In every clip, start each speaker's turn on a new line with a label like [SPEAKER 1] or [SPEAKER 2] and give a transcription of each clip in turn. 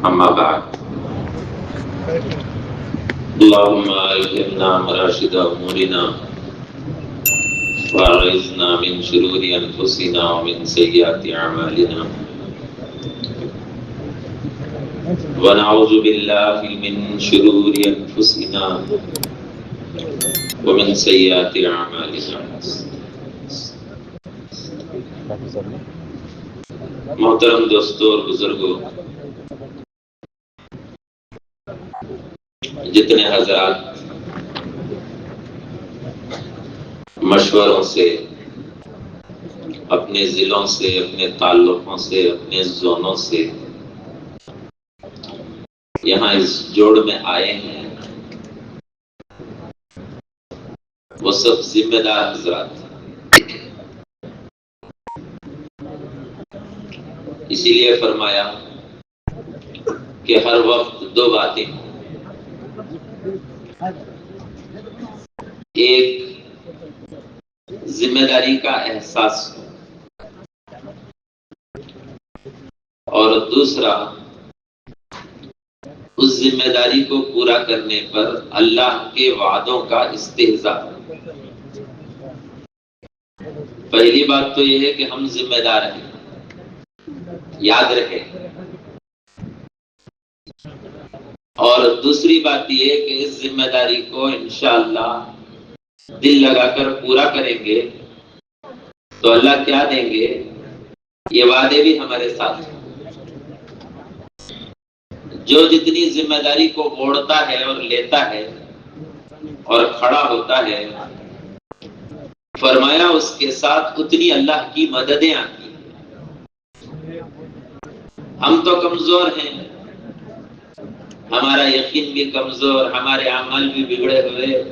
[SPEAKER 1] أما بعد اللهم ألهمنا مراشد أمورنا وأعذنا من شرور أنفسنا ومن سيئات أعمالنا ونعوذ بالله من شرور أنفسنا ومن سيئات أعمالنا. محترم دوستوں اور بزرگوں، جتنے حضرات مشوروں سے، اپنے ضلعوں سے، اپنے تعلقوں سے، اپنے زونوں سے یہاں اس جوڑ میں آئے ہیں، وہ سب ذمہ دار حضرات ہیں۔ اسی لیے فرمایا کہ ہر وقت دو باتیں، ایک ذمہ داری کا احساس اور دوسرا اس ذمہ داری کو پورا کرنے پر اللہ کے وعدوں کا استحضاء۔ پہلی بات تو یہ ہے کہ ہم ذمہ دار ہیں، یاد رکھیں، اور دوسری بات یہ ہے کہ اس ذمہ داری کو انشاءاللہ دل لگا کر پورا کریں گے تو اللہ کیا دیں گے، یہ وعدے بھی ہمارے ساتھ ہیں۔ جو جتنی ذمہ داری کو اوڑھتا ہے اور لیتا ہے اور کھڑا ہوتا ہے، فرمایا اس کے ساتھ اتنی اللہ کی مددیں آتی ہیں۔ ہم تو کمزور ہیں، ہمارا یقین بھی کمزور، ہمارے عمل بھی بگڑے ہوئے،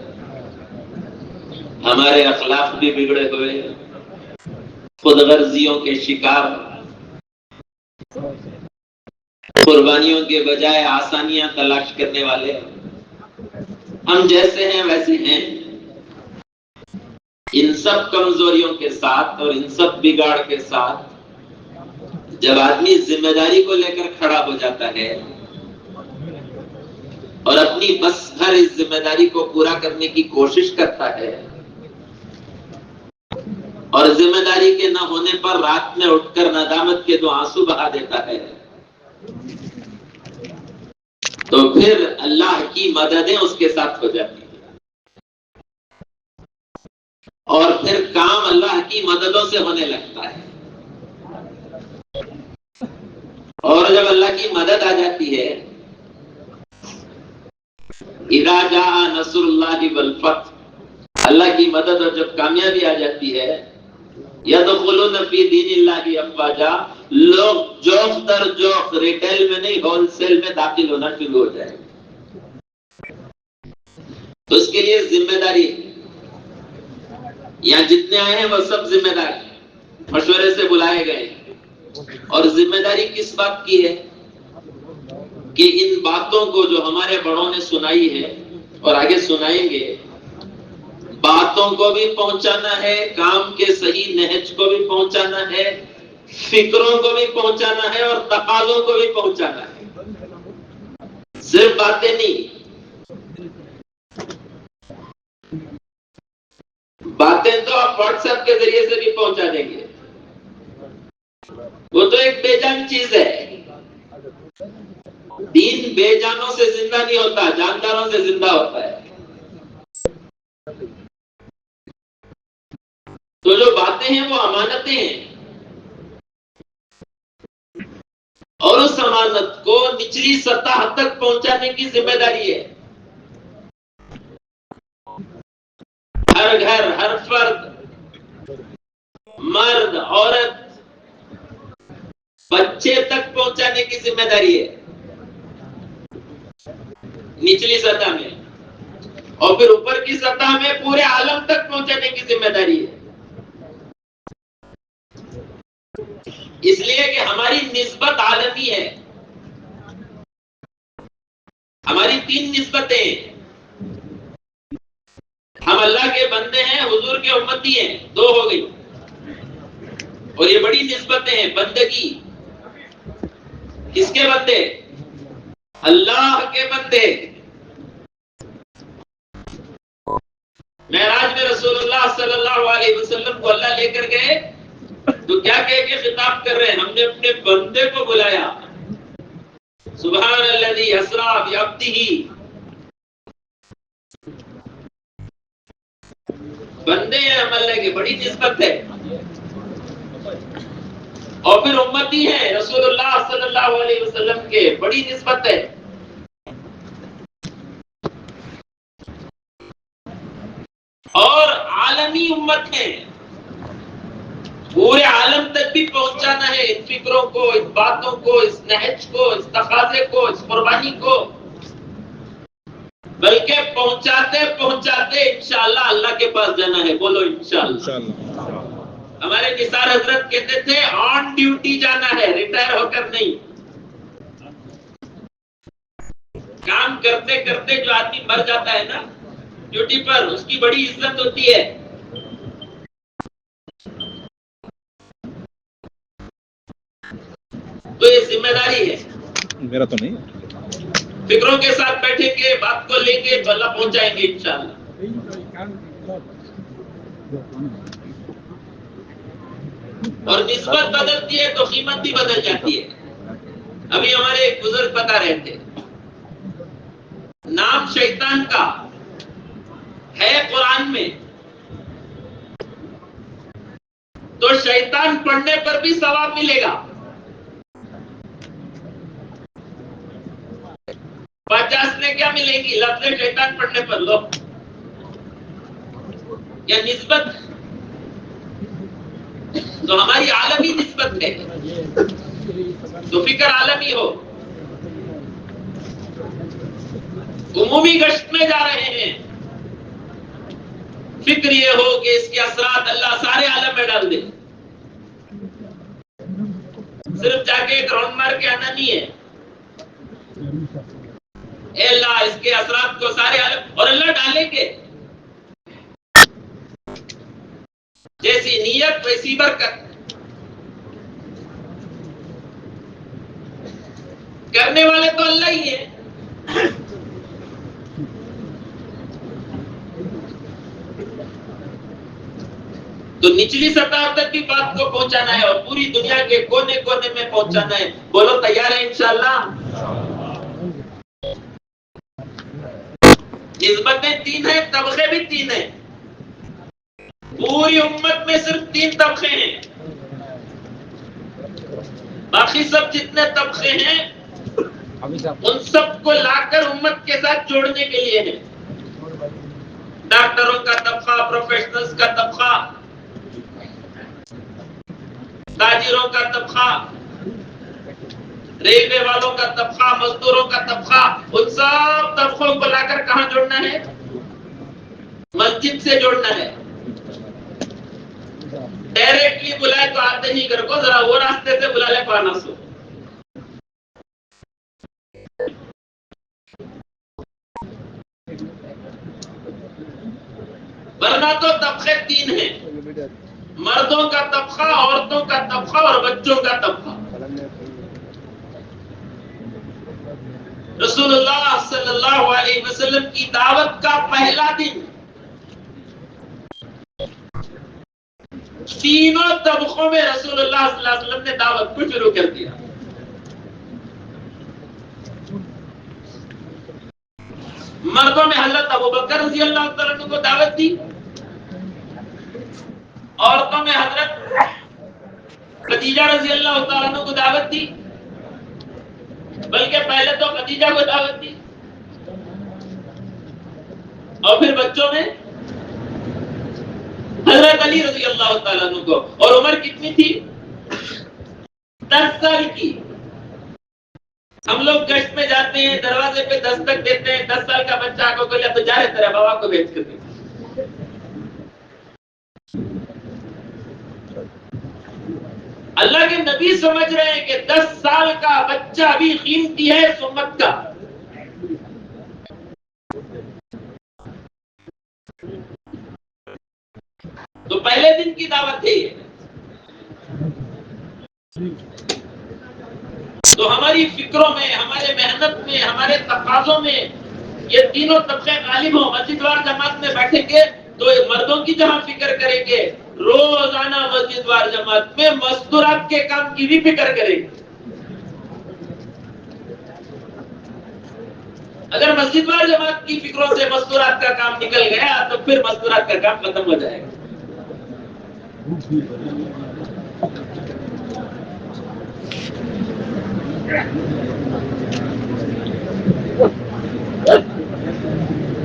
[SPEAKER 1] ہمارے اخلاق بھی بگڑے ہوئے، خود غرضیوں کے شکار، قربانیوں کے بجائے آسانیاں تلاش کرنے والے، ہم جیسے ہیں ویسے ہیں۔ ان سب کمزوریوں کے ساتھ اور ان سب بگاڑ کے ساتھ جب آدمی ذمہ داری کو لے کر کھڑا ہو جاتا ہے اور اپنی بس بھر اس ذمہ داری کو پورا کرنے کی کوشش کرتا ہے اور ذمہ داری کے نہ ہونے پر رات میں اٹھ کر ندامت کے دو آنسو بہا دیتا ہے، تو پھر اللہ کی مددیں اس کے ساتھ ہو جاتی ہیں، اور پھر کام اللہ کی مددوں سے ہونے لگتا ہے۔ اور جب اللہ کی مدد آ جاتی ہے، اذا جاء نصر اللہ والفتح، اللہ کی مدد اور جب کامیابی آ جاتی ہے، یدخلون فی دین اللہ افواجا، لوگ جوخ در جوخ، ریٹیل میں نہیں ہول سیل میں داخل ہونا شروع ہو جائے۔ تو اس کے لیے ذمہ داری، یہاں جتنے آئے ہیں وہ سب ذمہ دار ہیں، مشورے سے بلائے گئے ہیں۔ اور ذمہ داری کس بات کی ہے کہ ان باتوں کو جو ہمارے بڑوں نے سنائی ہے اور آگے سنائیں گے، باتوں کو بھی پہنچانا ہے، کام کے صحیح نہج کو بھی پہنچانا ہے، فکروں کو بھی پہنچانا ہے اور تقاضوں کو بھی پہنچانا ہے، صرف باتیں نہیں۔ باتیں تو آپ واٹس ایپ کے ذریعے سے بھی پہنچا دیں گے، وہ تو ایک بے جان چیز ہے۔ دین بے جانوں سے زندہ نہیں ہوتا، جانداروں سے زندہ ہوتا ہے۔ تو جو باتیں ہیں وہ امانتیں ہیں، اور اس امانت کو نچلی سطح تک پہنچانے کی ذمہ داری ہے۔ ہر گھر، ہر فرد، مرد، عورت، بچے تک پہنچانے کی ذمہ داری ہے نچلی سطح میں، اور پھر اوپر کی سطح میں پورے عالم تک پہنچانے کی ذمہ داری ہے۔ اس لیے کہ ہماری نسبت عالمی ہے، ہماری 3 نسبتیں ہیں۔ ہم اللہ کے بندے ہیں، حضور کے امتی ہیں، 2 ہو گئی، اور یہ بڑی نسبتیں ہیں۔ بندگی، کس کے بندے؟ اللہ کے بندے معراج میں رسول اللہ صلی اللہ علیہ وسلم کو اللہ لے کر گئے تو کیا کہہ کے خطاب کر رہے ہیں؟ ہم نے اپنے بندے کو بلایا، سبحان الذی اسری بعبدہ، بندے ہیں ہم اللہ کے، بڑی نسبت ہے، اور پھر امتی ہیں رسول اللہ صلی اللہ علیہ وسلم کے، بڑی نسبت ہے۔ اور عالمی امت ہے، پورے عالم تک بھی پہنچانا ہے ان فکروں کو، اس باتوں کو، اس نہج کو، اس تقاضے کو، اس قربانی کو، بلکہ پہنچاتے پہنچاتے انشاءاللہ اللہ کے پاس جانا ہے۔ بولو انشاءاللہ۔ ہمارے نثار حضرت کہتے تھے آن ڈیوٹی جانا ہے، ریٹائر ہو کر نہیں۔ کام کرتے کرتے جو آدمی مر جاتا ہے نا ڈیوٹی پر، اس کی بڑی عزت ہوتی ہے۔ تو یہ ذمہ داری ہے،
[SPEAKER 2] میرا تو نہیں،
[SPEAKER 1] فکروں کے ساتھ بیٹھیں گے، بات کو لیں گے، بلا پہنچائیں گے انشاءاللہ۔ اور نسبت بدلتی ہے تو قیمت بھی بدل جاتی ہے۔ ابھی ہمارے ایک بزرگ بتا رہے تھے، نام شیطان کا ہے قرآن میں، تو شیطان پڑھنے پر بھی ثواب ملے گا۔ 50 نے کیا ملے گی لفظ شیطان پڑھنے پر؟ لو یا نسبت تو ہماری عالمی نسبت ہے، تو فکر عالمی ہو۔ عمومی گشت میں جا رہے ہیں، فکر یہ ہو کہ اس کے اثرات اللہ سارے عالم میں ڈال دے، صرف جا کے ایک راؤنڈ مار کے آنا نہیں ہے۔ اے اللہ اس کے اثرات کو سارے عالم، اور اللہ ڈالیں گے، جیسی نیت ویسی برکت، کرنے والے تو اللہ ہی ہے۔ تو نچلی سطح تک بھی بات کو پہنچانا ہے اور پوری دنیا کے کونے کونے میں پہنچانا ہے۔ بولو تیار ہے انشاءاللہ؟ نسبتیں 3 ہیں، طبقے بھی 3 ہیں، پوری امت میں صرف 3 طبقے ہیں، باقی سب جتنے طبقے ہیں ان سب کو لا کر امت کے ساتھ جوڑنے کے لیے ہیں۔ ڈاکٹروں کا طبقہ، پروفیشنلز کا طبقہ، تاجروں کا طبقہ، ریلوے والوں کا طبقہ، مزدوروں کا طبقہ، ان سب طبقوں کو لا کر کہاں جوڑنا ہے؟ مسجد سے جوڑنا ہے۔ ڈائریکٹلی بلائے تو آتے ہی کر کو، ذرا وہ راستے سے بلا لے پانا سو۔ ورنہ تو طبقے 3 ہیں، مردوں کا طبقہ، عورتوں کا طبقہ اور بچوں کا طبقہ۔ رسول اللہ صلی اللہ علیہ وسلم کی دعوت کا پہلا دن تینوں طبقوں میں رسول اللہ صلی اللہ علیہ وسلم نے دعوت کو شروع کر دیا۔ مردوں میں حضرت ابوبکر رضی اللہ تعالیٰ عنہ کو دعوت دی، عورتوں میں حضرت خدیجہ رضی اللہ تعالیٰ عنہ کو دعوت دی، بلکہ پہلے تو خدیجہ کو دعوت دی، اور پھر بچوں میں حضرت علی رضی اللہ تعالیٰ عنہ کو۔ اور عمر کتنی تھی؟ 10 سال کی۔ ہم لوگ گشت میں جاتے ہیں، دروازے پہ دستک دیتے ہیں، 10 سال کا بچہ آنکھوں کو لیا تو جا رہے تیرے بابا کو بھیج کر دے۔ اللہ کے نبی سمجھ رہے ہیں کہ 10 سال کا بچہ بھی قیمتی ہے اس امت کا۔ تو پہلے دن کی دعوت ہے یہ۔ تو ہماری فکروں میں، ہمارے محنت میں، ہمارے تقاضوں میں یہ تینوں طبقے غالب ہوں. مسجد وار جماعت میں بیٹھیں گے تو مردوں کی جہاں فکر کریں گے، روزانہ مسجد وار جماعت میں مستورات کے کام کی بھی فکر کریں گے. اگر مسجد وار جماعت کی فکروں سے مستورات کا کام نکل گیا تو پھر مستورات کا کام ختم ہو جائے گا.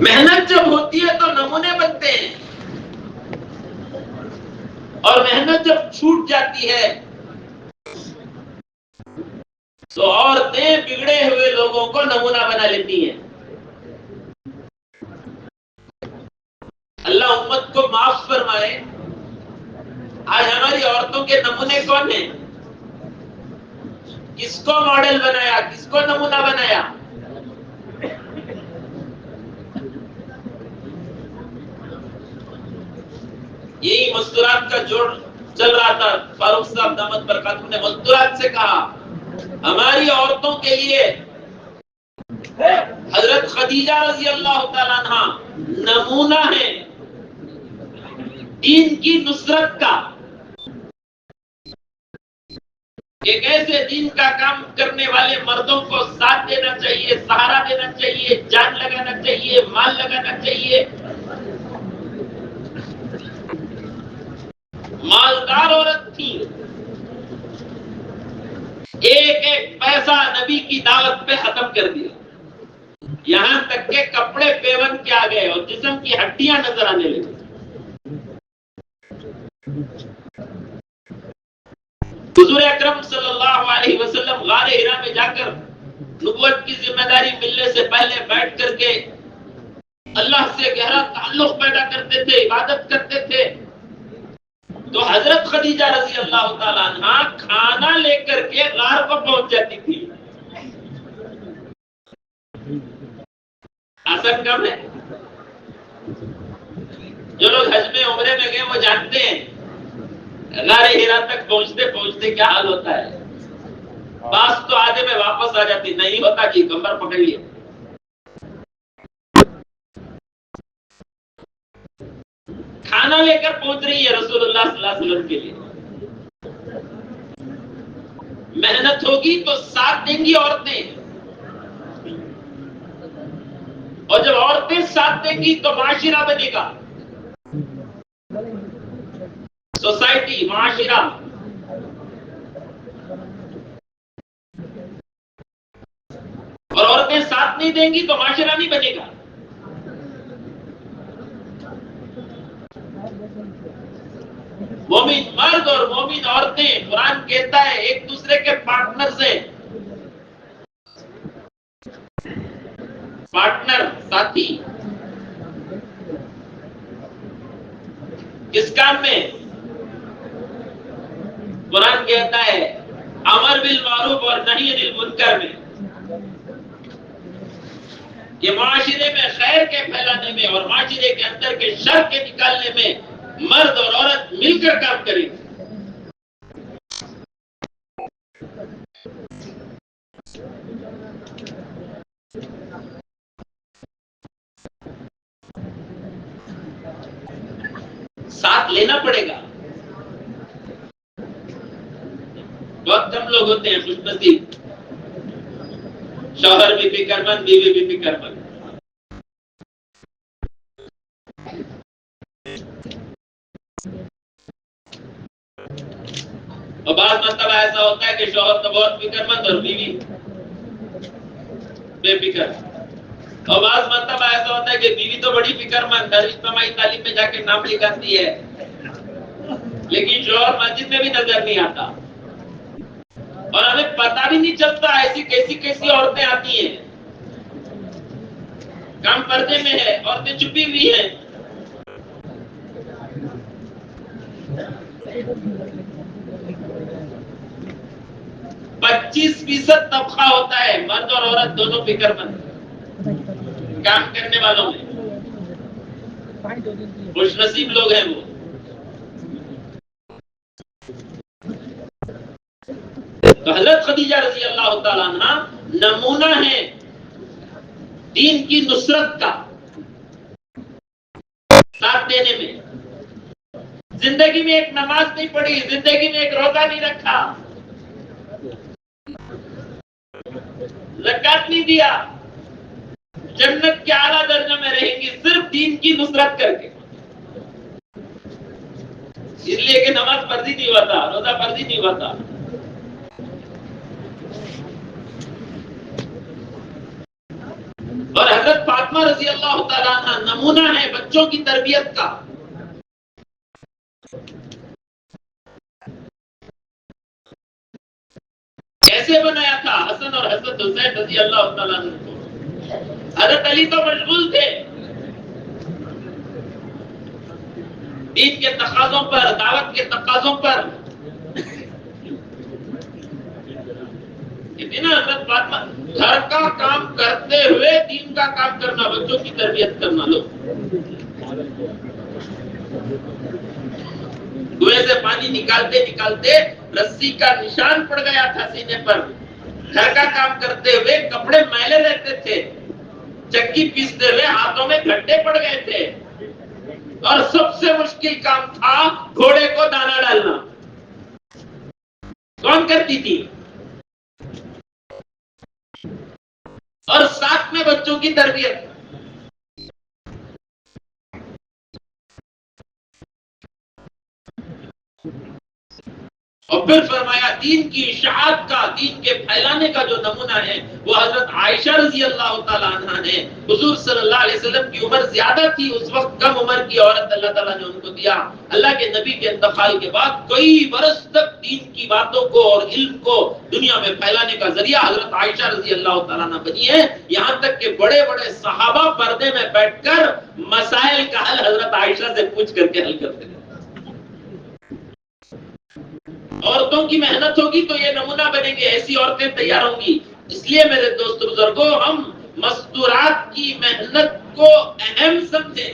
[SPEAKER 1] محنت جب ہوتی ہے تو نمونے بنتے ہیں، اور محنت جب چھوٹ جاتی ہے تو عورتیں بگڑے ہوئے لوگوں کو نمونہ بنا لیتی ہیں. اللہ امت کو معاف فرمائے. آج ہماری عورتوں کے نمونے کون ہیں؟ کس کو ماڈل بنایا، کس کو نمونہ بنایا؟ یہی مستورات کا جوڑ چل رہا تھا. فاروق صاحب دامت برکاتہ نے مستورات سے کہا ہماری عورتوں کے لیے حضرت خدیجہ رضی اللہ تعالیٰ عنہ نمونہ ہے دین کی نصرت کا. ایک ایسے دین کا کام کرنے والے مردوں کو ساتھ دینا چاہیے، سہارا دینا چاہیے، جان لگانا چاہیے، مال لگانا چاہیے. مالدار عورت تھی، ایک ایک پیسہ نبی کی دعوت پہ ختم کر دیا، یہاں تک کہ کپڑے پیون کے آ گئے اور جسم کی ہڈیاں نظر آنے لگی. حضور اکرم صلی اللہ علیہ وسلم غار ہرا میں جا کر نبوت کی ذمہ داری ملنے سے پہلے بیٹھ کر کے اللہ سے گہرا تعلق پیدا کرتے تھے، عبادت کرتے تھے. تو حضرت خدیجہ رضی اللہ تعالیٰ عنہ کھانا لے کر کے غار کو پہنچ جاتی تھی. آسان کم ہے. جو لوگ حج میں عمرے میں گئے وہ جانتے ہیں غار ہرا تک پہنچتے پہنچتے کیا حال ہوتا ہے. باس تو آدھے میں واپس آ جاتی، نہیں ہوتا کہ کمر پکڑیے. کھانا لے کر پہنچ رہی ہے رسول اللہ صلی اللہ علیہ وسلم کے لیے. محنت ہوگی تو ساتھ دیں گی عورتیں، اور جب عورتیں ساتھ دیں گی تو معاشرہ بنے گا، سوسائٹی، معاشرہ. اور عورتیں ساتھ نہیں دیں گی تو معاشرہ نہیں بنے گا. مومن مرد اور مومن عورتیں، قرآن کہتا ہے ایک دوسرے کے پارٹنر سے، پارٹنر، ساتھی. کس کام میں؟ قرآن کہتا ہے امر بالمعروف اور نہی عن المنکر میں، کہ معاشرے میں خیر کے پھیلانے میں اور معاشرے کے اندر کے شر کے نکالنے میں مرد اور عورت مل کر کام کریں. ساتھ لینا پڑے گا. بہت کم لوگ ہوتے ہیں خوش نصیب، شوہر بھی فکر مند، بیوی بھی فکر مند. اور بعض مرتبہ ایسا ہوتا ہے کہ شوہر تو بہت فکر مند اور بیوی بے فکر. اور بعض مرتبہ ایسا ہوتا ہے کہ بیوی تو بڑی فکر مند، اجتماعی تعلیم میں جا کے نام لکھاتی ہے، لیکن شوہر مسجد میں بھی نظر نہیں آتا. اور ہمیں پتہ بھی نہیں چلتا ایسی کیسی عورتیں آتی ہیں، کام پردے میں ہے، عورتیں چھپی ہوئی ہیں. پچیس فیصد طبقہ ہوتا ہے مرد اور عورت دونوں فکر مند کام کرنے والوں میں. خوش نصیب لوگ ہیں وہ. تو حضرت خدیجہ رضی اللہ تعالیٰ عنہ نمونہ ہے دین کی نصرت کا ساتھ دینے میں. زندگی میں ایک نماز نہیں پڑھی, زندگی میں ایک روزہ نہیں رکھا, زکات نہیں دیا, جنت کے اعلیٰ درجے میں رہیں گی صرف دین کی نصرت کر کے. اس لیے کہ نماز فرضی نہیں ہوا تھا, روزہ فرضی نہیں ہوا تھا. اور حضرت فاطمہ رضی اللہ تعالیٰ عنہ نمونہ ہے بچوں کی تربیت کا. کیسے بنایا تھا حسن اور حضرت حسین رضی اللہ تعالیٰ عنہ کو. حضرت علی تو مشغول تھے دین کے تقاضوں پر, دعوت کے تقاضوں پر. حضرت فاطمہ گھر کا کام کرتے ہوئے دین کا کام کرنا, بچوں کی تربیت کرنا. لوگ کنویں سے پانی نکالتے نکالتے رسی کا نشان پڑ گیا تھا سینے پر. گھر کا کام کرتے ہوئے کپڑے میلے رہتے تھے, چکی پیستے ہوئے ہاتھوں میں گھٹے پڑ گئے تھے, اور سب سے مشکل کام تھا گھوڑے کو دانا ڈالنا. کون کرتی تھی؟ اور ساتھ میں بچوں کی تربیت. اور پھر فرمایا دین کی اشاعت کا, دین کے پھیلانے کا جو نمونہ ہے وہ حضرت عائشہ رضی اللہ تعالیٰ عنہ نے. حضور صلی اللہ علیہ وسلم کی عمر زیادہ تھی اس وقت, کم عمر کی عورت اللہ تعالیٰ نے ان کو دیا. اللہ کے نبی کے انتقال کے بعد کئی برس تک دین کی باتوں کو اور علم کو دنیا میں پھیلانے کا ذریعہ حضرت عائشہ رضی اللہ تعالیٰ عنہ بنی ہے. یہاں تک کہ بڑے بڑے صحابہ پردے میں بیٹھ کر مسائل کا حل حضرت عائشہ سے پوچھ کر کے حل کرتے ہیں. عورتوں کی محنت ہوگی تو یہ نمونہ بنیں گے, ایسی عورتیں تیار ہوں گی. اس لیے میرے دوست بزرگوں, ہم مستورات کی محنت کو اہم سمجھیں.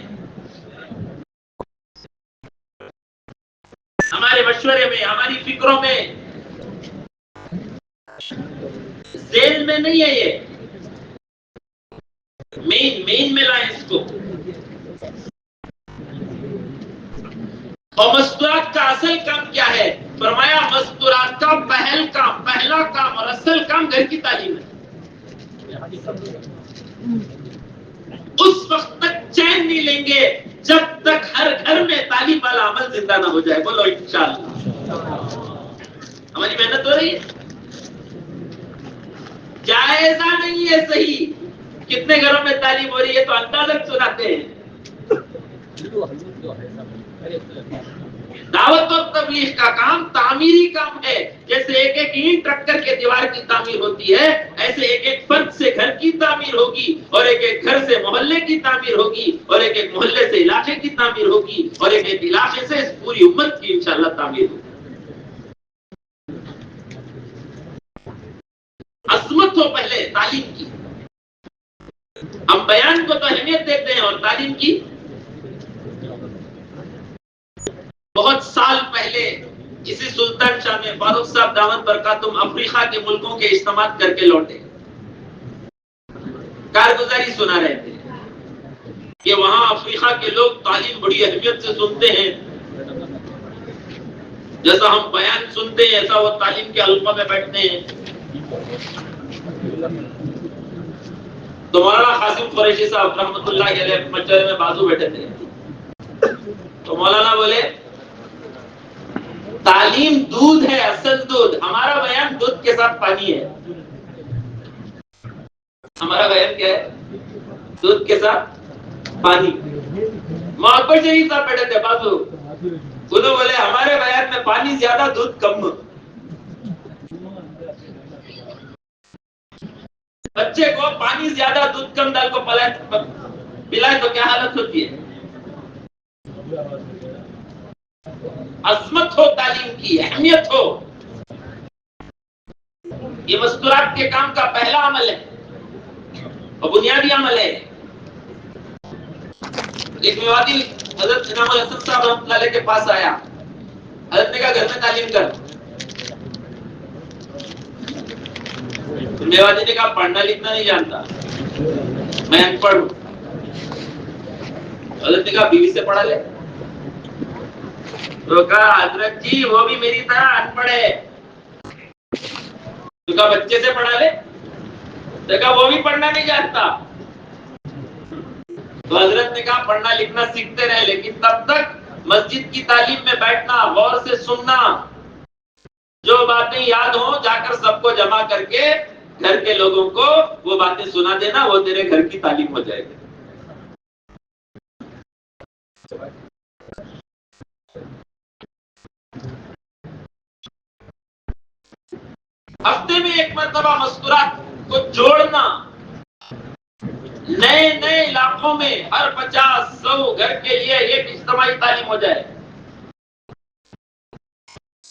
[SPEAKER 1] ہمارے مشورے میں, ہماری فکروں میں, ذیل میں نہیں ہے, یہ مین میں لائیں اس کو. اور مستورات کا اصل کام کیا ہے؟ فرمایا مستورات کا پہلا کام اور اصل کام گھر کی تعلیم ہے. اس وقت تک چین نہیں لیں گے جب تک ہر گھر میں تعلیم والا عمل زندہ نہ ہو جائے. بولو انشاءاللہ. ہماری محنت ہو رہی ہے, جائزہ نہیں ہے صحیح. کتنے گھروں میں تعلیم ہو رہی ہے تو اندازہ سناتے ہیں. دعوت اور تبلیغ کا کام تعمیری کام ہے. جیسے ایک ایک اینٹ رکھ کر کے دیوار کی تعمیر ہوتی ہے, ایسے ایک ایک فرد سے گھر کی تعمیر ہوگی, اور ایک ایک گھر سے محلے کی تعمیر ہوگی, اور ایک ایک محلے سے علاقے کی تعمیر ہوگی, اور ایک ایک علاقے سے اس پوری امت کی انشاءاللہ تعمیر ہوگی. عظمت ہو پہلے تعلیم کی. ہم بیان کو تو اہمیت دیتے ہیں اور تعلیم کی. بہت سال پہلے اسی سلطان شاہ میں فاروق صاحب دامت برکاتہم افریقہ کے ملکوں کے اجتماع کر کے لوٹے. کارگزاری سنا رہے تھے کہ وہاں افریقہ کے لوگ تعلیم بڑی اہمیت سے سنتے ہیں. جیسا ہم بیان سنتے ہیں ایسا وہ تعلیم کے حلقوں میں بیٹھتے ہیں. تو مولانا قاسم قریشی صاحب رحمۃ اللہ علیہ مشورے میں بازو بیٹھے تھے. تو مولانا بولے تعلیم دودھ ہے, اصل دودھ. ہمارا بیان دودھ کے ساتھ پانی ہے. ہمارا بیان کیا ہے؟ دودھ کے ساتھ پانی. محبت شریف صاحب بیٹھے تھے بازو. انہوں بولے ہمارے بیان میں پانی زیادہ دودھ کم. بچے کو پانی زیادہ دودھ کم ڈال کو پلائے تو کیا حالت ہوتی ہے؟ عظمت ہو تعلیم کی, اہمیت ہو. یہ مستورات کے کام کا پہلا عمل ہے اور بنیادی عمل ہے. ایک میوادی حضرت انعام الحسن صاحب رحمۃ اللہ علیہ کے پاس آیا. حضرت نے کہا گھر میں تعلیم کر. بیوادی نے کہا پڑھنا لکھنا نہیں جانتا، میں ان پڑھ ہوں۔ حضرت نے کہا بیوی سے پڑھا لے، تو کہا حضرت جی وہ بھی میری طرح ان پڑھ ہے۔ تو کہا بچے سے پڑھا لے، تو کہا وہ بھی پڑھنا نہیں جانتا۔ تو حضرت نے کہا پڑھنا لکھنا سیکھتے رہے، لیکن تب تک مسجد کی تعلیم میں بیٹھنا، غور سے سننا، جو باتیں یاد ہوں جا کر سب کو جمع کر کے گھر کے لوگوں کو وہ باتیں سنا دینا، وہ تیرے گھر کی تعلیم ہو جائے گی۔ ہفتے میں ایک مرتبہ مستورات کو جوڑنا، نئے نئے علاقوں میں ہر 50-100 گھر کے لیے ایک اجتماعی تعلیم ہو جائے۔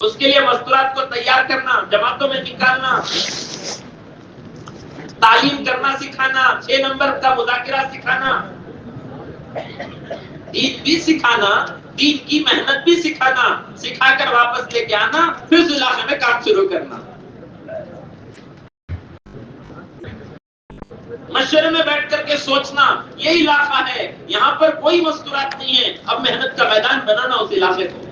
[SPEAKER 1] اس کے لیے مستورات کو تیار کرنا، جماعتوں میں نکالنا، تعلیم کرنا سکھانا، 6 نمبر کا مذاکرہ سکھانا، دین بھی سکھانا، دین کی محنت بھی سکھانا، سکھا کر واپس لے کے آنا، پھر اس علاقے میں کام شروع کرنا۔ مشورے میں بیٹھ کر کے سوچنا، یہ علاقہ ہے، یہاں پر کوئی مستورات نہیں ہے، اب محنت کا میدان بنانا اس علاقے کو،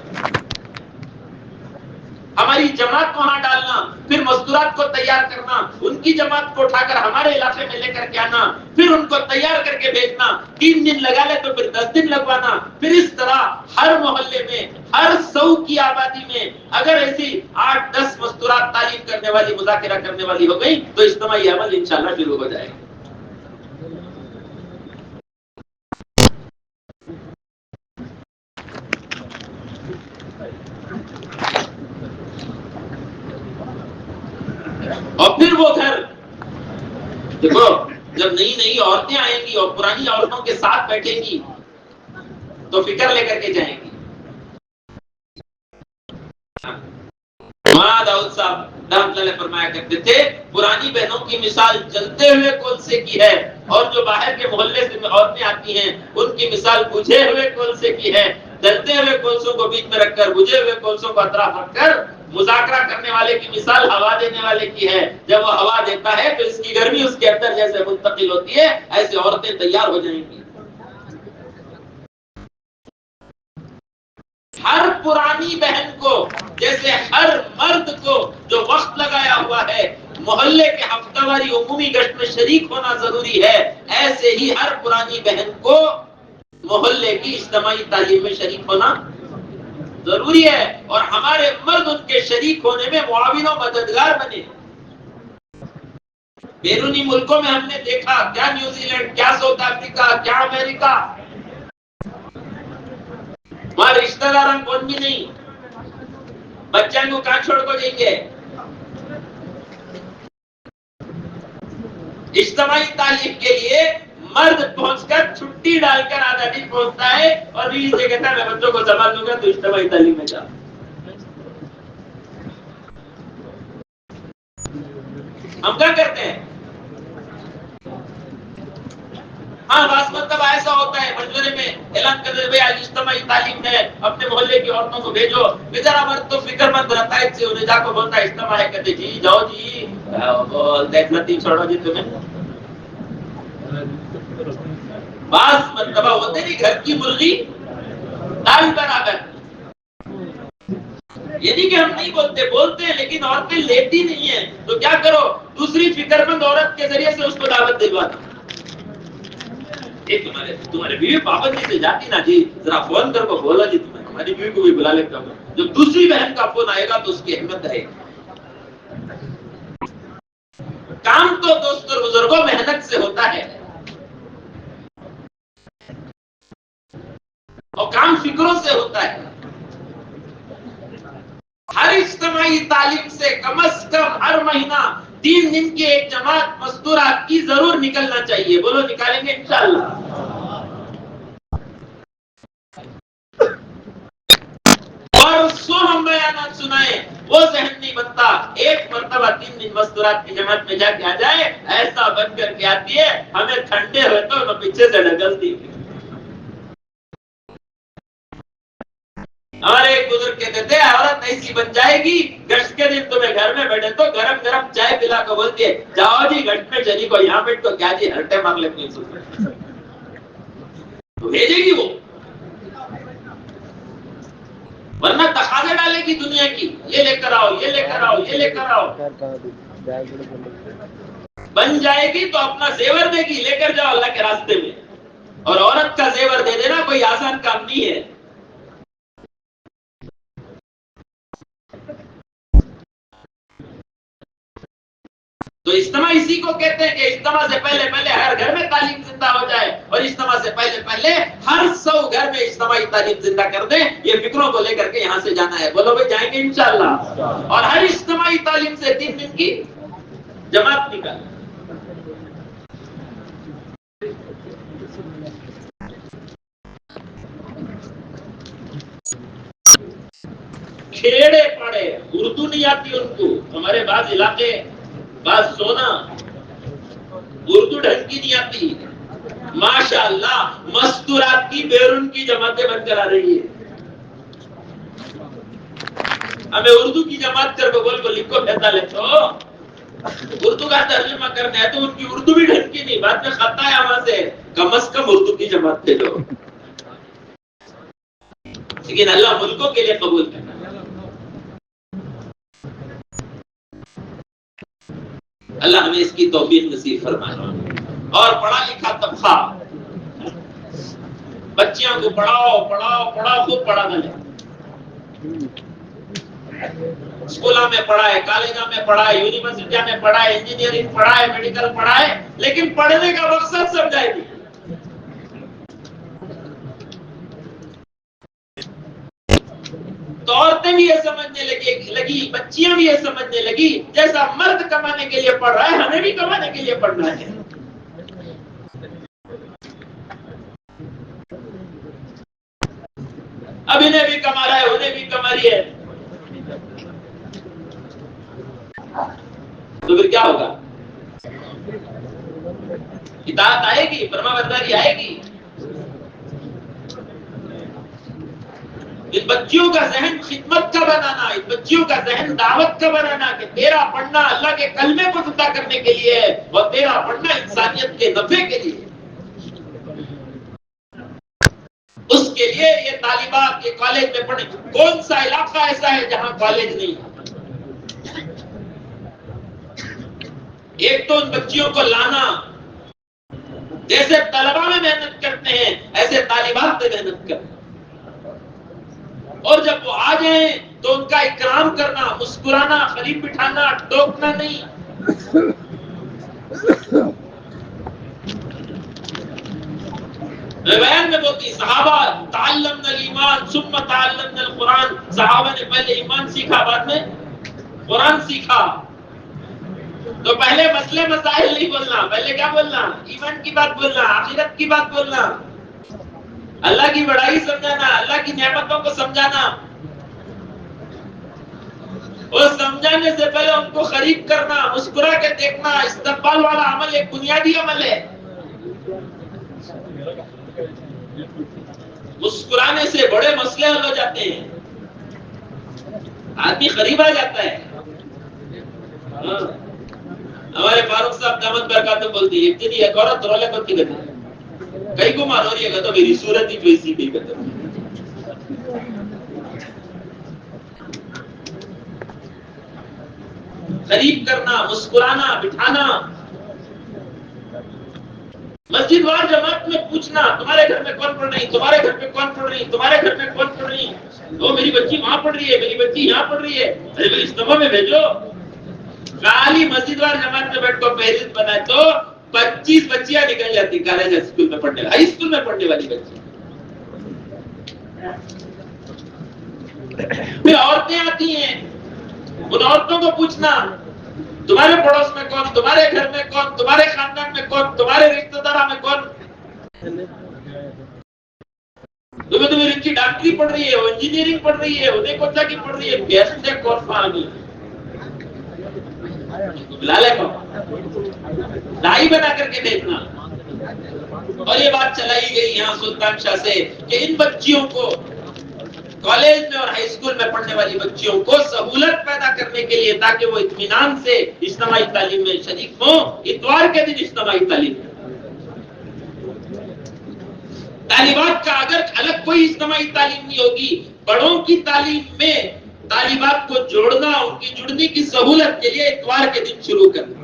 [SPEAKER 1] ہماری جماعت کو وہاں ڈالنا، پھر مستورات کو تیار کرنا، ان کی جماعت کو اٹھا کر ہمارے علاقے میں لے کر کے آنا، پھر ان کو تیار کر کے بھیجنا، 3 دن لگا لے تو پھر 10 دن لگوانا، پھر اس طرح ہر محلے میں، ہر 100 کی آبادی میں اگر ایسی 8-10 مستورات تعلیم کرنے والی، مذاکرہ کرنے والی ہو گئی تو اجتماعی عمل انشاءاللہ شروع ہو جائے گا۔ اور پھر وہ گھر دیکھو، جب نئی نئی عورتیں آئیں گی اور پرانی عورتوں کے ساتھ بیٹھیں گی تو فکر لے کر کے جائیں گی۔ مولانا داؤد صاحب رحمۃ اللہ فرمایا کرتے تھے، پرانی بہنوں کی مثال جلتے ہوئے کولسے کی ہے، اور جو باہر کے محلے سے عورتیں آتی ہیں ان کی مثال بجھے ہوئے کولسے کی ہے۔ جلتے ہوئے کولسوں کو بیچ میں رکھ کر، بجھے ہوئے کولسوں کو اطراف رکھ کر مذاکرہ کرنے والے کی مثال ہوا دینے والے کی ہے۔ جب وہ ہوا دیتا ہے تو اس کی گرمی اس کے اندر جیسے منتقل ہوتی ہے، ایسے عورتیں تیار ہو جائیں گی۔ ہر پرانی بہن کو، جیسے ہر مرد کو جو وقت لگایا ہوا ہے محلے کے ہفتہ واری عمومی گشت میں شریک ہونا ضروری ہے، ایسے ہی ہر پرانی بہن کو محلے کی اجتماعی تعلیم میں شریک ہونا ضروری ہے، اور ہمارے مرد ان کے شریک ہونے میں معاون و مددگار بنے۔ بیرونی ملکوں میں ہم نے دیکھا، کیا نیوزی لینڈ، کیا ساؤتھ افریقہ، کیا امریکہ، وہاں رشتہ دار کون بھی نہیں، بچوں کو کہاں چھوڑ کو دیں گے؟ اجتماعی تعلیم کے لیے مرد پہنچ کر چھٹی ڈال کر آدھا دن پہنچتا ہے اور بیوی سے کہتا ہے میں بچوں کو سنبھال دوں گا تو اجتماعی تعلیم میں جا۔ ہم کیا کرتے ہیں؟ ہاں بعض مرتبہ ایسا ہوتا ہے، مشورے میں اعلان کر دے آج اجتماعی تعلیم ہے، اپنے محلے کی عورتوں کو بھیجو، بیچارہ مرد تو فکر مند رہتا ہے، سے انہیں جا کو بولتا ہے اجتماع ہے، کہتے جی جاؤ جی، دیکھنا چھوڑو جی تمہیں۔ بعض مرتبہ ہوتے نہیں، گھر کی مرغی دال برابر۔ یہ نہیں کہ ہم نہیں بولتے، بولتے ہیں، لیکن عورتیں لیتی نہیں ہیں، تو کیا کرو، دوسری فکر مند عورت کے ذریعے سے اس کو دعوت دلوا دو۔ تمہارے بیوی پابندی سے جاتی نا جی، ذرا فون کر کو بولا جی، تمہیں ہماری بیوی کو بھی بلا لیتا ہوں، جب دوسری بہن کا فون آئے گا تو اس کی اہمیت رہے گی۔ کام تو دوست اور بزرگوں محنت سے ہوتا ہے، اور کام فکروں سے ہوتا ہے۔ ہر اجتماعی تعلیم سے کم از کم ہر مہینہ 3 دن کی ایک جماعت مستورات کی ضرور نکلنا چاہیے۔ بولو نکالیں گے انشاءاللہ۔ اور سو ہم بیانات سنائیں، وہ ذہن نہیں بنتا۔ ایک مرتبہ 3 دن مستورات کی جماعت میں جا کے آ جائے، ایسا بن کر کے آتی ہے، ہمیں ٹھنڈے ہوئے تو پیچھے سے ڈھکلتی۔ ہمارے ایک بزرگ کہتے تھے عورت ایسی بن جائے گی گشت کے دن تمہیں گھر میں بیٹھے تو گرم گرم چائے پلا کو بولتی ہے جاؤ جی گشت میں چلی کو یہاں بیٹھ تو کیا جی ہرٹے مار لیتی تو بھیجے گی وہ، ورنہ تقاضے ڈالے گی دنیا کی، یہ لے کر آؤ یہ لے کر آؤ یہ لے کر آؤ. بن جائے گی تو اپنا زیور دے گی لے کر جاؤ اللہ کے راستے میں. اور عورت کا زیور دے دینا کوئی آسان کام نہیں ہے. تو اجتماع اسی کو کہتے ہیں کہ اجتماع سے پہلے پہلے ہر گھر میں تعلیم زندہ ہو جائے، اور اجتماع سے پہلے پہلے ہر 100 گھر میں اجتماعی تعلیم زندہ کر دیں. یہ فکروں کو لے کر کے یہاں سے جانا ہے. بولو بھائی جائیں گے انشاءاللہ. اور ہر اجتماعی تعلیم سے 3 دن کی جماعت نکال. کھیڑے پڑے اردو نہیں آتی ان کو. ہمارے بعض علاقے بعض سونا اردو ڈھنگ کی نہیں آتی. ماشاءاللہ مستورات کی بیرون کی جماعتیں بن کر آ رہی ہے. ہمیں اردو کی جماعت کر کو بول کو لکھو کہتا لے تو اردو کا ترجمہ کرنا ہے تو ان کی اردو بھی ڈھنگ کی نہیں. بعد میں خطا ہے وہاں سے کم از کم اردو کی جماعت دے دو. لیکن اللہ ملکوں کے لیے قبول کرنا. اللہ ہمیں اس کی توفیق نصیب فرمائے. اور پڑھا لکھا طبقہ بچیاں کو پڑھاؤ پڑھاؤ پڑھاؤ خوب پڑھا دیں. اسکولوں میں پڑھائے کالجوں میں پڑھائے یونیورسٹیوں میں پڑھائے انجینئرنگ پڑھائے میڈیکل پڑھائے لیکن پڑھنے کا مقصد سمجھائے نہیں. تو عورتیں بھی یہ سمجھنے لگی بچیاں بھی یہ سمجھنے لگی جیسا مرد کمانے کے لیے پڑھ رہا ہے ہمیں بھی کمانے کے لیے پڑھنا ہے. اب انہیں بھی کما رہا ہے انہیں بھی کما رہی ہے تو پھر کیا ہوگا؟ اطاعت آئے گی، فرما برداری آئے گی. ان بچیوں کا ذہن خدمت کا بنانا، ان بچیوں کا ذہن دعوت کا بنانا کہ تیرا پڑھنا اللہ کے کلمے کو زندہ کرنے کے لیے ہے اور تیرا پڑھنا انسانیت کے نفع کے لیے. اس کے لیے یہ طالبات یہ کالج میں پڑھیں. کون سا علاقہ ایسا ہے جہاں کالج نہیں؟ ایک تو ان بچیوں کو لانا، جیسے طلبا میں محنت کرتے ہیں ایسے طالبات میں محنت کرنا. اور جب وہ آ جائیں تو ان کا اکرام کرنا، مسکرانا، قریب بٹھانا، ٹوکنا نہیں. بیان میں بولتی صحابہ تعلمنا الایمان ثم تعلمنا القرآن. صحابہ نے پہلے ایمان سیکھا بعد میں قرآن سیکھا. تو پہلے مسئلے مسائل نہیں بولنا، پہلے کیا بولنا؟ ایمان کی بات بولنا، آخرت کی بات بولنا، اللہ کی بڑائی سمجھانا، اللہ کی نعمتوں کو سمجھانا. اور سمجھانے سے پہلے ان کو قریب کرنا، مسکرا کے دیکھنا. استقبال والا عمل ایک بنیادی عمل ہے. مسکرانے سے بڑے مسئلے حل ہو جاتے ہیں، آدمی قریب آ جاتا ہے. ہمارے فاروق صاحب دامت برکات بولتی ہے اتنی ایک عورت رولے کرتی کرتی کئی کو مار ہو رہی ہے تو میری صورت ہی ویسی بھی کرتا. قریب کرنا، مسکرانا، بٹھانا. مسجد وار جماعت میں پوچھنا تمہارے گھر میں کون پڑھ رہی، تمہارے گھر میں کون پڑھ رہی، تمہارے گھر میں کون پڑھ رہی. وہ میری بچی وہاں پڑھ رہی ہے، میری بچی یہاں پڑھ رہی ہے. ارے بھائی اجتماع میں بھیجو. خالی مسجد وار جماعت میں بیٹھ کو فہرست بنائے تو 25 بچیاں نکل جاتی کالج اسکول میں پڑھنے، ہائی اسکول میں پڑھنے والی بچی. پھر عورتیں آتی ہیں، ان عورتوں کو پوچھنا تمہارے پڑوس میں کون، تمہارے گھر میں کون، تمہارے خاندان میں کون، تمہارے رشتہ داروں میں کون. تمہیں بچی ڈاکٹری پڑھ رہی ہے، وہ انجینئرنگ پڑھ رہی ہے، وہ دیکھو کیا کی پڑھ رہی ہے. کیسے کون پانی لالے کو دائی بنا کر کے دیکھنا. اور یہ بات چلائی گئی یہاں سلطان شاہ سے کہ ان بچیوں کو کالج میں اور ہائی اسکول میں پڑھنے والی بچیوں کو سہولت پیدا کرنے کے لیے تاکہ وہ اطمینان سے اجتماعی تعلیم میں شریک ہوں، اتوار کے دن اجتماعی تعلیم، طالبات کا اگر الگ کوئی اجتماعی تعلیم نہیں ہوگی، بڑوں کی تعلیم میں طالبات کو جوڑنا، ان کی جڑنے کی سہولت کے لیے اتوار کے دن شروع کرنا۔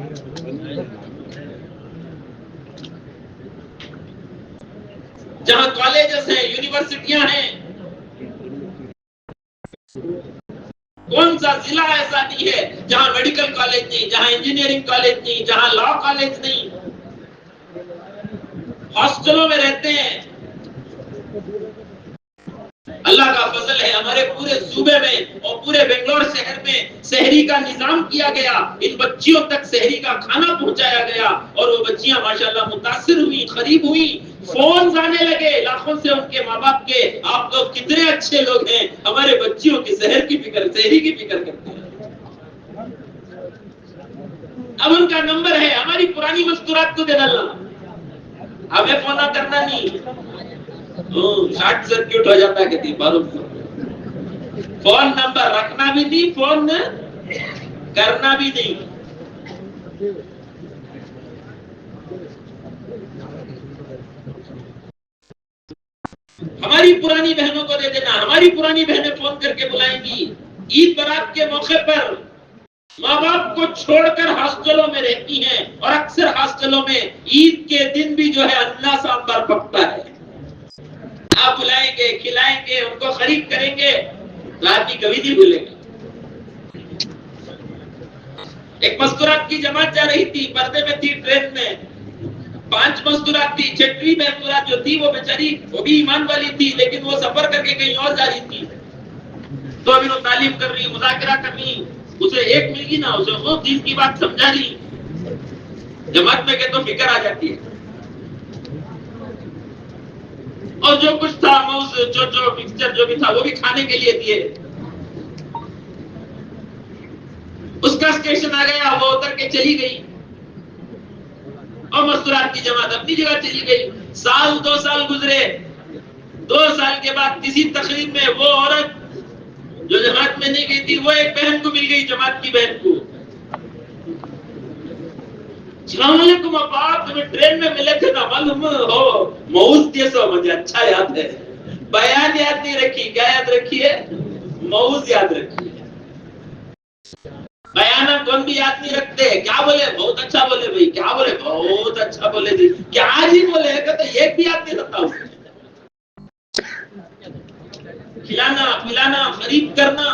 [SPEAKER 1] جہاں کالجز ہیں، یونیورسٹیاں ہیں، کون سا ضلع ایسا نہیں ہے جہاں میڈیکل کالج نہیں، جہاں انجینئرنگ کالج نہیں، جہاں لا کالج نہیں، ہاسٹلوں میں رہتے ہیں۔ اللہ کا فضل ہے، ہمارے پورے صوبے میں اور پورے بنگلور شہر میں سحری کا نظام کیا گیا، ان بچیوں تک سحری کا کھانا پہنچایا گیا، اور وہ بچیاں ماشاءاللہ متاثر ہوئی، قریب ہوئی، فون آنے لگے لاکھوں سے ان کے ماں باپ کے، آپ لوگ کتنے اچھے لوگ ہیں، ہمارے بچیوں کی سحر کی فکر، سحری کی فکر کرتے ہیں۔ اب ان کا نمبر ہے، ہماری پرانی مستورات کو دے ڈالنا، ہمیں فون کرنا نہیں، شارٹ سرکٹ ہو جاتا ہے کہتی معلوم، فون نمبر رکھنا بھی نہیں، فون کرنا بھی نہیں۔ ہماری پرانی بہنوں کو دے دینا، ہماری پرانی بہنیں فون کر کے بلائیں گی، عید برات کے موقع پر ماں باپ کو چھوڑ کر ہاسٹلوں میں رہتی ہیں، اور اکثر ہاسٹلوں میں عید کے دن بھی جو ہے اللہ سامبار پکتا ہے، آپ بلائیں گے، کھلائیں گے، ان کو خرید کریں گے تو آدمی کبھی نہیں بھولے گا۔ ایک مستورات کی جماعت جا رہی تھی، پردے میں تھی، ٹرین میں 5 مستورات تھی، 6ویں مستورات جو تھی وہ بیچاری، وہ بھی ایمان والی تھی، لیکن وہ سفر کر کے کہیں اور جا رہی تھی، تو ابھی وہ تعلیم کر رہی، مذاکرہ کر رہی، اسے ایک مل گئی نا، اسے وہ دین کی بات سمجھا رہی، جماعت میں کہ تو فکر آ جاتی ہے، اور جو کچھ تھا موز جو مکسچر جو بھی تھا وہ بھی کھانے کے لیے دیے، اس کا اسٹیشن آ گیا، وہ اتر کے چلی گئی، اور مستورات کی جماعت اپنی جگہ چلی گئی۔ سال 2 سال گزرے، 2 سال کے بعد کسی تقریب میں وہ عورت جو جماعت میں نہیں گئی تھی، وہ ایک بہن کو مل گئی، جماعت کی بہن کو، السلام علیکم ابا، تمہیں ٹرین میں ملے تھے نا، معلوم ہو موز جیسا، مجھے اچھا یاد ہے، بیان یاد نہیں رکھی، کیا یاد رکھی ہے؟ موز یاد رکھی ہے۔ بیانہ کون بھی یاد نہیں رکھتے، کیا بولے بہت اچھا بولے بھائی، کیا بولے بہت اچھا بولے جی، کیا جی بولے کہ تو ایک بھی یاد نہیں رکھتا ہوں۔ کھلانا پلانا خرید کرنا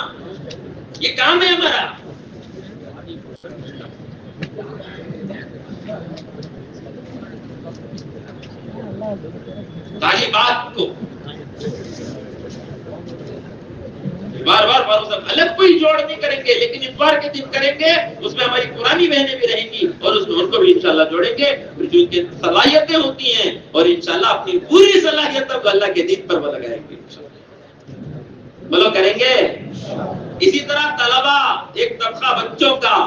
[SPEAKER 1] یہ کام ہے ہمارا۔ طالبات کو بار بار الگ کوئی جوڑ نہیں کریں گے، لیکن اتوار کے دن کریں گے، اس میں ہماری پرانی بہنیں بھی رہیں گی، اور اس میں ان کو بھی انشاءاللہ جوڑیں گے، جو ان کی صلاحیتیں ہوتی ہیں، اور انشاءاللہ اپنی پوری صلاحیتوں کو اللہ کے دین پر وہ لگائیں گے، بولو کریں گے۔ اسی طرح طلبا، ایک طبقہ بچوں کا،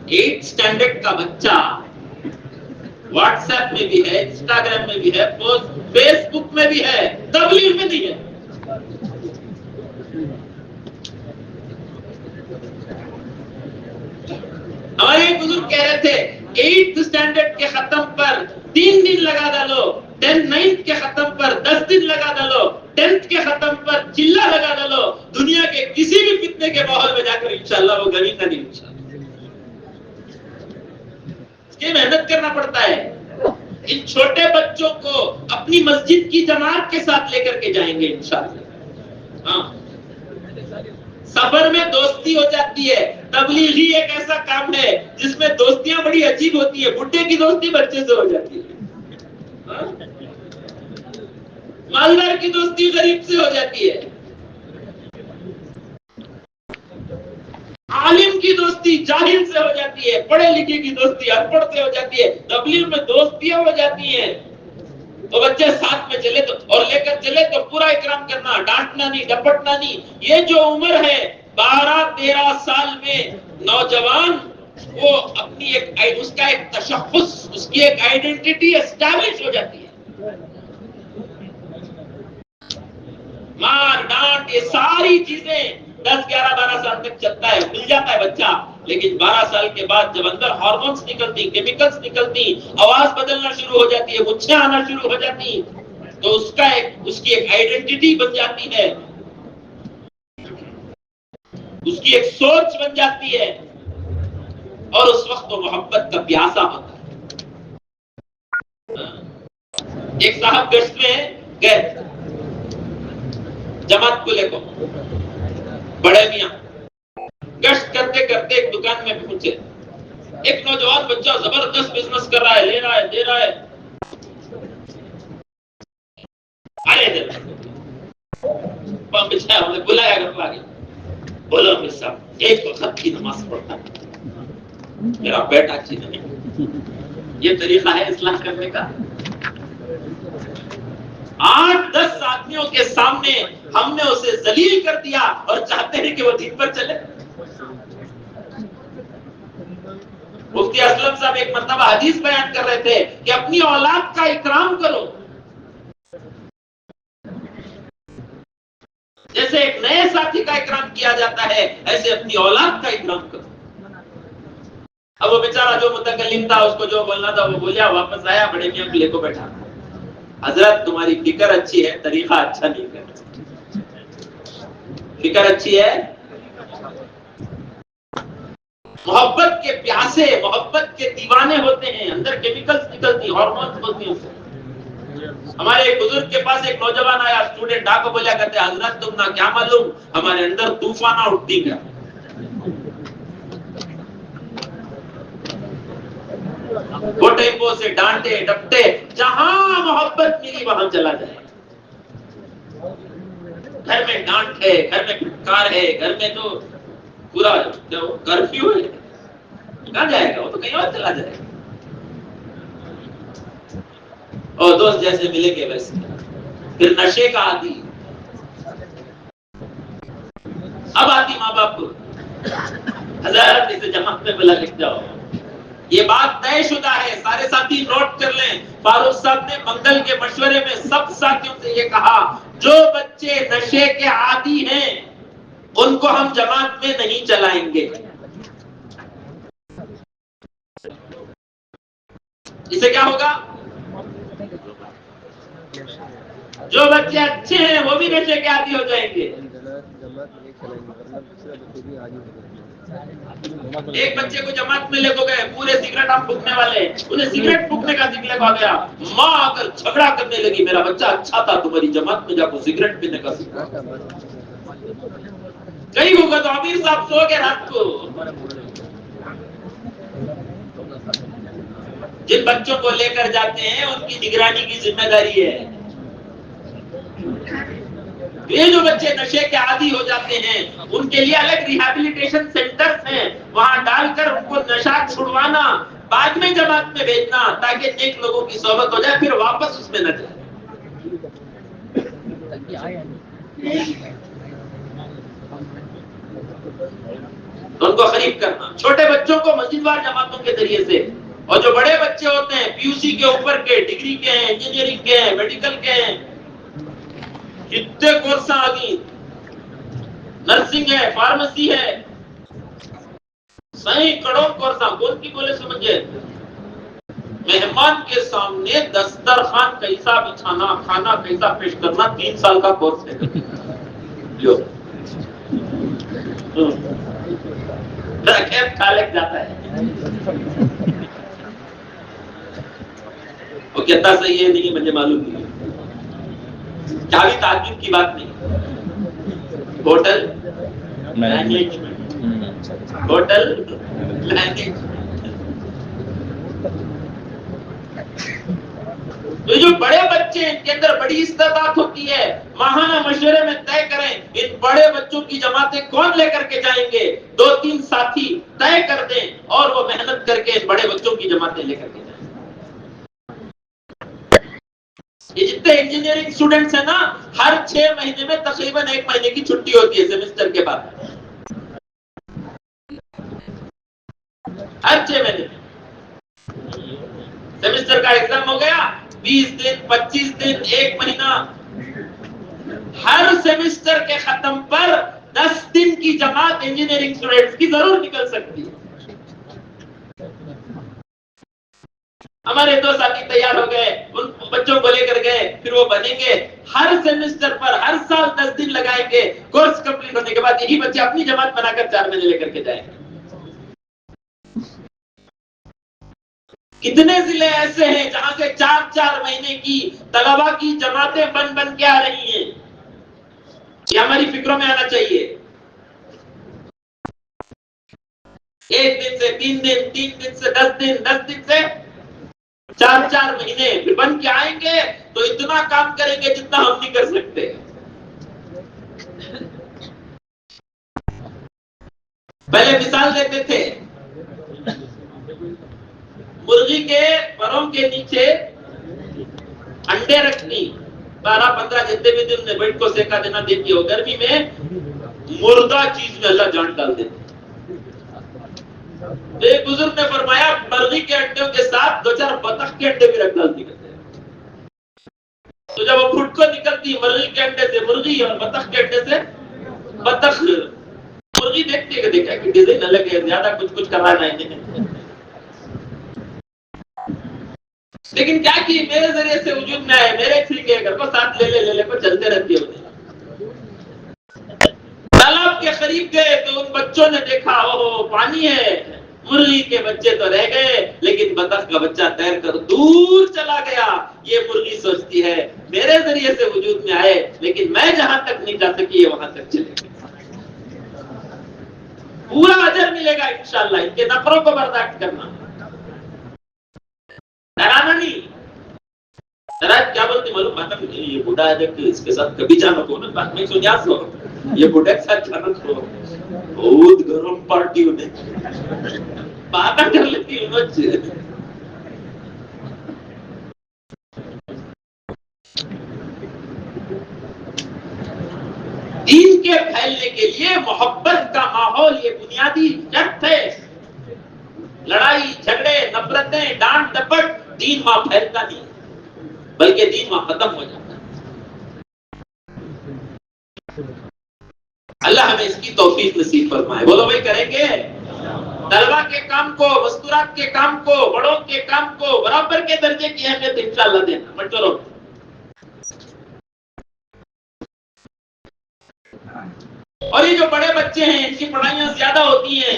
[SPEAKER 1] 8 اسٹینڈرڈ کا بچہ واٹس ایپ میں بھی ہے، انسٹاگرام میں بھی ہے، فیس بک میں بھی ہے، تبلیغ میں نہیں ہے۔ ہمارے ایک بزرگ کہہ رہے تھے 8 اسٹینڈرڈ کے ختم پر 3 دن لگا ڈالو، 9th کے ختم پر 10 دن لگا ڈالو، 10th کے ختم پر چلا لگا ڈالو، دنیا کے کسی بھی فتنے کے ماحول میں جا کر انشاءاللہ وہ غنی کا نہیں انشاءاللہ۔ اس کی محنت کرنا پڑتا ہے۔ ان چھوٹے بچوں کو اپنی مسجد کی جماعت کے ساتھ لے کر کے جائیں گے انشاءاللہ۔ ہاں، سفر میں دوستی ہو جاتی ہے، تبلیغ ہی ایک ایسا کام ہے جس میں دوستیاں بڑی عجیب ہوتی ہے، بڈھے کی دوستی بچے سے ہو جاتی ہے، مالدار کی دوستی غریب سے ہو جاتی ہے، عالم کی دوستی جاہل سے ہو جاتی ہے، پڑھے لکھے کی دوستی ان پڑھ سے ہو جاتی ہے، تبلیغ میں دوستیاں ہو جاتی ہیں۔ تو بچے ساتھ میں چلے تو اور لے کر چلے تو پورا اکرام کرنا، ڈانٹنا نہیں، ڈپٹنا نہیں۔ یہ جو عمر ہے 12-13 سال میں نوجوان وہ اپنی اس کا ایک تشخص، اس کی ایک آئیڈینٹی اسٹیبلش ہو جاتی ہے. مار ڈانٹ یہ ساری چیزیں 10 11 12 سال تک چلتا ہے، مل جاتا ہے بچہ. لیکن 12 سال کے بعد جب اندر ہارمونس نکلتی، کیمیکلز نکلتی، آواز بدلنا شروع ہو جاتی ہے، مچھیں آنا شروع ہو جاتی، تو اس کی ایک آئیڈینٹی بن جاتی ہے، اس کی ایک سوچ بن جاتی ہے، اور اس وقت وہ محبت کا پیاسا ہوتا ہے. ایک صاحب گشت میں گئے جماعت کو لے کو، بڑے میاں گشت کرتے کرتے ایک دکان میں پہنچے. ایک نوجوان بچہ زبردست بزنس کر رہا ہے، لے رہا ہے، دے رہا ہے. بلایا گھر پر آگے، بولو امیر صاحب ایک وقت کی نماز پڑھتا میرا بیٹا اچھی نہیں. یہ طریقہ ہے اصلاح کرنے کا؟ 8-10 آدمیوں کے سامنے ہم نے اسے ذلیل کر دیا اور چاہتے ہیں کہ وہ دین پر چلے. مفتی اسلم صاحب ایک مرتبہ حدیث بیان کر رہے تھے کہ اپنی اولاد کا اکرام کرو جیسے ایک نئے ساتھی کا اکرام کیا جاتا ہے، ایسے اپنی اولاد کا اکرام کرو. اب وہ بیچارہ جو متکلم تھا، اس کو جو بولنا تھا وہ بولیا، واپس آیا، بڑے میاں کو لے کو بیٹھا. حضرت تمہاری فکر اچھی ہے، طریقہ اچھا نہیں ہے. فکر اچھی ہے، محبت کے پیاسے، محبت کے دیوانے ہوتے ہیں، اندر کیمیکلز نکلتی، ہارمونز ہوتی ہیں. ہمارے ایک بزرگ کے پاس ایک نوجوان آیا، اسٹوڈنٹ آ کو بولیا کرتے حضرت تم نہ کیا معلوم ہمارے اندر طوفانہ اٹھتی گیا. وہ ٹیمپو سے ڈانٹے ڈپٹے، جہاں محبت ملی وہاں چلا جائے. گھر میں ڈانٹ ہے، گھر میں پھٹکار ہے، گھر میں تو پورا کرفیو ہے. کہاں جائے گا؟ وہ تو کہیں اور چلا جائے گا. اور دوست جیسے ملیں گے ویسے. پھر نشے کا عادی. اب آتی ماں باپ کو، حضرت اسے جماعت میں بلا لکھ جاؤ. یہ بات طے شدہ ہے، سارے ساتھی نوٹ کر لیں. فاروق صاحب نے منگل کے مشورے میں سب ساتھیوں سے یہ کہا، جو بچے نشے کے عادی ہیں ان کو ہم جماعت میں نہیں چلائیں گے. اسے کیا ہوگا؟ جو بچے اچھے ہیں وہ بھی نشے کے عادی ہو جائیں گے. ایک بچے کو جماعت میں لے کو گئے، پورے سگریٹ ہم پھونکنے والے، انہیں سگریٹ پھونکنے کا ذکر کہا گیا. ماں آ کر جھگڑا کرنے لگی، میرا بچہ اچھا تھا، تمہاری جماعت میں جا کو سگریٹ پینے کا سکھا. کئی ہوگا تو امیر صاحب سو گئے رات کو. جن بچوں کو لے کر جاتے ہیں ان کی نگرانی کی ذمہ داری ہے. یہ جو بچے نشے کے عادی ہو جاتے ہیں ان کے لیے الگ ریہیبلیٹیشن سینٹرز ہیں، وہاں ڈال کر ان کو نشہ چھڑوانا، بعد میں جماعت میں بھیجنا تاکہ نیک لوگوں کی صحبت ہو جائے، پھر واپس اس میں نہ جائے. ان کو قریب کرنا، چھوٹے بچوں کو مسجد وار جماعتوں کے ذریعے سے، اور جو بڑے بچے ہوتے ہیں پی یو سی کے اوپر کے، ڈگری کے ہیں، انجینئرنگ کے ہیں، میڈیکل کے ہیں، کتنے کورس آ گئی، نرسنگ ہے، فارمیسی ہے، سینکڑوں کورس. کون کی بولے سمجھے؟ مہمان کے سامنے دسترخوان کیسا بچھانا، کھانا کیسا پیش کرنا، 3 سال کا کورس ہے. جاتا ہے وہ کہتا صحیح ہے نہیں، مجھے معلوم نہیں. چاوی تعجب کی بات نہیں. Hotel management, hotel management. تو جو بڑے بچے ان کے اندر بڑی استعداد ہوتی ہے، ماہانہ مشورے میں طے کریں ان بڑے بچوں کی جماعتیں کون لے کر کے جائیں گے. 2-3 ساتھی طے کر دیں اور وہ محنت کر کے بڑے بچوں کی جماعتیں لے کر کے جائیں. یہ جتنے انجینئرنگ اسٹوڈنٹس ہیں نا، ہر 6 مہینے میں تقریباً 1 مہینے کی چھٹی ہوتی ہے سیمسٹر کے بعد. ہر 6 مہینے سیمسٹر کا ایگزام ہو گیا، 20 دن 25 دن 1 مہینہ، ہر سیمسٹر کے ختم پر 10 دن کی جماعت انجینئرنگ اسٹوڈنٹس کی ضرور نکل سکتی ہے۔ ہمارے 2 ساتھی تیار ہو گئے، ان بچوں کو لے کر گئے، پھر وہ بنیں گے، ہر سیمسٹر پر ہر سال 10 دن لگائیں گے، کورس کمپلیٹ ہونے کے بعد یہی بچے اپنی جماعت بنا کر 4 مہینے لے کر کے جائیں گے۔ کتنے ضلع ایسے ہیں جہاں سے 4 مہینے کی طلبا کی جماعتیں بن کے آ رہی ہیں؟ یہ ہماری فکروں میں آنا چاہیے۔ 1 دن سے 3 دن، 3 دن سے 10 دن، 10 دن سے 4 مہینے پھر بن کے آئیں گے تو اتنا کام کریں گے جتنا ہم نہیں کر سکتے۔ پہلے مثال دیتے تھے، مرغی کے پروں کے نیچے انڈے رکھنی، 12-15 جتنے بھی دن بیٹ کو سیکا دینا دیتی ہو، گرمی میں مردہ چیز میں اللہ جان ڈال دیتے۔ ایک بزرگ نے فرمایا مرغی کے انڈوں کے ساتھ 2-4 بطخ کے انڈے بھی رکھ ڈالتی کرتے ہیں، تو جب وہ پھٹ کو نکلتی مرغی کے انڈے سے مرغی اور بطخ کے انڈے سے بطخ، مرغی دیکھتی ہے کہ دیکھا کہ ڈیزائن نہ لگے، زیادہ کچھ کروانا ہے، لیکن کیا کی میرے ذریعے سے وجود میں آئے، میرے ٹھیک ہے گھر کو ساتھ لے لے کو چلتے رہتی ہوتے۔ تالاب کے قریب گئے تو ان بچوں نے دیکھا اوہ پانی ہے، مرغی کے بچے تو رہ گئے لیکن بطخ کا بچہ تیر کر دور چلا گیا۔ یہ مرغی سوچتی ہے میرے ذریعے سے وجود میں آئے لیکن میں جہاں تک نہیں جا سکی وہاں تک چلے گی، پورا اجر ملے گا انشاءاللہ۔ ان کے نفروں کو برداشت کرنا، ڈرانا نہیں۔ ذرا کیا بولتے معلوم بات ہے، یہ بوڑھا ہے دیکھ اس کے ساتھ کبھی جانا کو نا بات میں سنیاس ہو، یہ بوڑھے کے ساتھ جانا کو بہت گرم پارٹی ہونے بات کر لیتی ہے بچے۔ دین کے پھیلنے کے لیے محبت کا ماحول یہ بنیادی شرط ہے۔ لڑائی جھگڑے نفرتیں ڈانٹ ڈپٹ، دین وہاں پھیلتا نہیں بلکہ دین وہاں ختم ہو جاتا ہے۔ اللہ ہمیں اس کی توفیق نصیب فرمائے۔ بولو بھائی کریں گے؟ طلبا کے کام کو، مستورات کے کام کو، بڑوں کے کام کو برابر کے درجے کی اہمیت انشاءاللہ دینا مت کرو۔ اور یہ جو بڑے بچے ہیں ان کی پڑھائیاں زیادہ ہوتی ہیں۔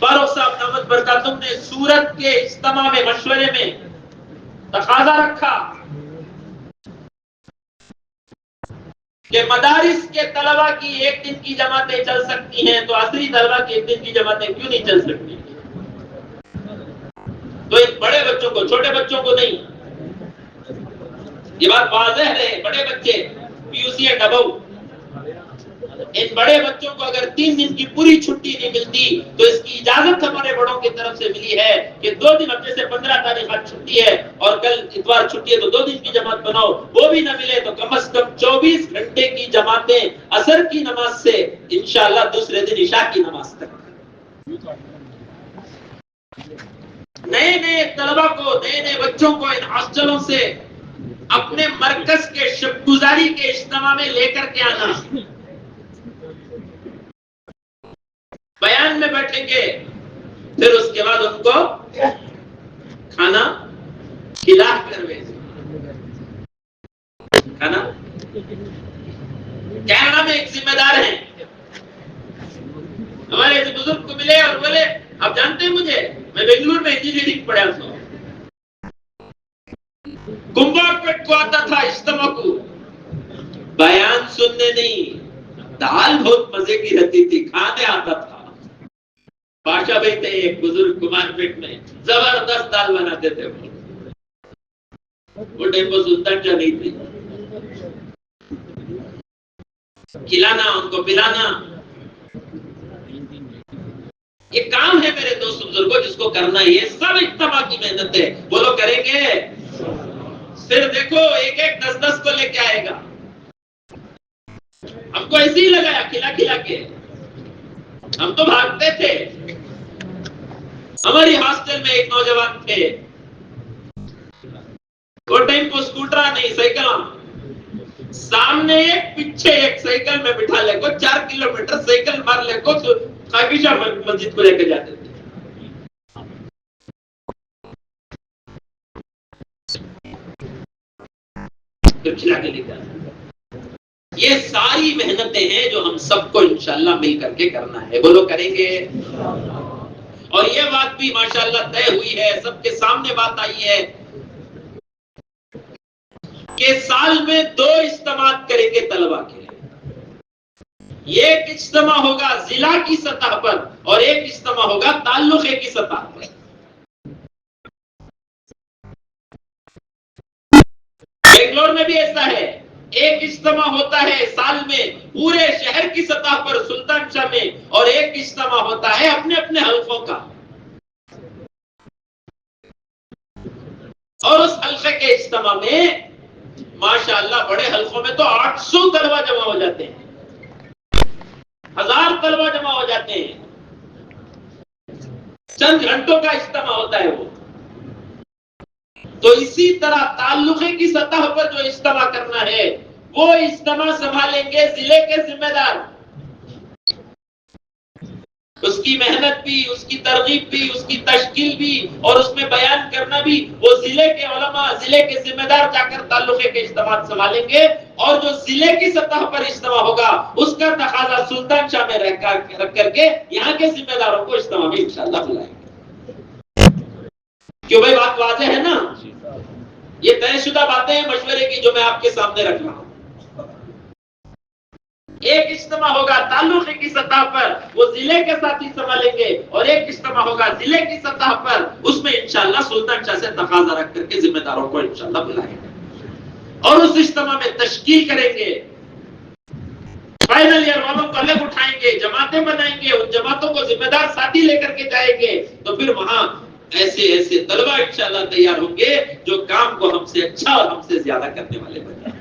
[SPEAKER 1] فاروق صاحب دامت برکاتہم نے سورت کے اجتماع میں مشورے میں تقاضا رکھا کہ مدارس کے طلبا کی 1 دن کی جماعتیں چل سکتی ہیں تو عصری طلبا کی 1 دن کی جماعتیں کیوں نہیں چل سکتی؟ تو ان بڑے بچوں کو، چھوٹے بچوں کو نہیں، یہ بات واضح ہے۔ بڑے بچے PUC ہے ڈبو، ان بڑے بچوں کو اگر 3 دن کی پوری چھٹی نہیں ملتی تو اس کی اجازت ہمارے بڑوں کی طرف سے ملی ہے کہ 2 دن، اب جیسے 15 تاریخ آج چھٹی ہے اور کل اتوار چھٹی ہے تو 2 دن کی جماعت بناؤ، وہ بھی نہ ملے تو کم از کم 24 گھنٹے کی جماعتیں عصر کی نماز سے انشاءاللہ دوسرے دن عشاء کی نماز تک۔ نئے طلبا کو، نئے بچوں کو ان ہاسٹلوں سے اپنے مرکز کے شب گزاری کے اجتماع میں لے کر کے آنا۔ بیان میں بیٹھیں گے، پھر اس کے بعد ان کو کھانا کھلا کر بھیجیں۔ کھانا کینیڈا میں ایک ذمہ دار ہیں، ہمارے ایک بزرگ کو ملے اور بولے آپ جانتے ہیں مجھے، میں بنگلور میں انجینئرنگ پڑھا ہوں، کمباپٹ کو آتا تھا اجتماع کو، بیان سننے نہیں، دال بہت مزے کی رہتی تھی، کھانے آتا تھا۔ بادشاہ بھائی تھے ایک بزرگ کمار پیٹ میں، زبردست دال بناتے تھے، وہ ٹائم کو سلطان کیا نہیں تھی، کھلانا ان کو پلانا یہ کام ہے میرے دوست بزرگوں جس کو کرنا ہے، یہ سب اجتماع کی محنت ہے۔ وہ لوگ کریں گے، پھر دیکھو 1-10 کو لے کے آئے گا، ہم کو ایسے ہی لگایا کھلا کے، ہم تو بھاگتے تھے، ہماری ہاسٹل میں ایک نوجوان تھے، وہ ٹائم کو اسکوٹرا نہیں سائیکل، سامنے ایک پیچھے ایک سائیکل میں بٹھا لے کو 4 کلومیٹر سائیکل مار لے کو خاکیشہ مسجد کو لے کے جاتے تھے۔ یہ ساری محنتیں ہیں جو ہم سب کو انشاءاللہ مل کر کے کرنا ہے، بولو کریں گے؟ اور یہ بات بھی ماشاءاللہ طے ہوئی ہے، سب کے سامنے بات آئی ہے کہ سال میں 2 اجتماعات کریں گے طلبہ کے لیے۔ ایک اجتماع ہوگا ضلع کی سطح پر اور ایک اجتماع ہوگا تعلقے کی سطح پر۔ بنگلور میں بھی ایسا ہے، ایک اجتماع ہوتا ہے سال میں پورے شہر کی سطح پر سلطان شاہ میں، اور ایک اجتماع ہوتا ہے اپنے اپنے حلقوں کا۔ اور اس حلقے کے اجتماع میں ماشاءاللہ بڑے حلقوں میں تو 800 طلبہ جمع ہو جاتے ہیں، 1000 طلبہ جمع ہو جاتے ہیں، چند گھنٹوں کا اجتماع ہوتا ہے وہ۔ تو اسی طرح تعلقے کی سطح پر جو اجتماع کرنا ہے وہ اجتماع سنبھالیں گے ضلع کے ذمہ دار۔ اس کی محنت بھی، اس کی ترغیب بھی، اس کی تشکیل بھی اور اس میں بیان کرنا بھی وہ ضلع کے علماء، ضلع کے ذمہ دار جا کر تعلقے کے اجتماع سنبھالیں گے، اور جو ضلع کی سطح پر اجتماع ہوگا اس کا تقاضا سلطان شاہ میں رکھ کر کے یہاں کے ذمہ داروں کو اجتماع میں انشاءاللہ بلائیں گے۔ کیوں بھائی بات واضح ہے نا؟ یہ طے شدہ باتیں ہیں مشورے کی جو میں آپ کے سامنے رکھ رہا ہوں۔ ایک اجتماع ہوگا تعلقے کی سطح پر، وہ ضلع کے ساتھ ہی سنبھالیں گے، اور ایک اجتماع ہوگا ضلع کی سطح پر، اس میں انشاءاللہ سلطان شاہ سے تقاضا رکھ کر کے ذمہ داروں کو انشاءاللہ بلائیں گے اور اس اجتماع میں تشکیل کریں گے۔ فائنل ایئر والوں کو الگ اٹھائیں گے، جماعتیں بنائیں گے، ان جماعتوں کو ذمہ دار ساتھی لے کر کے جائیں گے، تو پھر وہاں ایسے ایسے طلبہ انشاءاللہ تیار ہوں گے جو کام کو ہم سے اچھا اور ہم سے زیادہ کرنے والے بن جائیں۔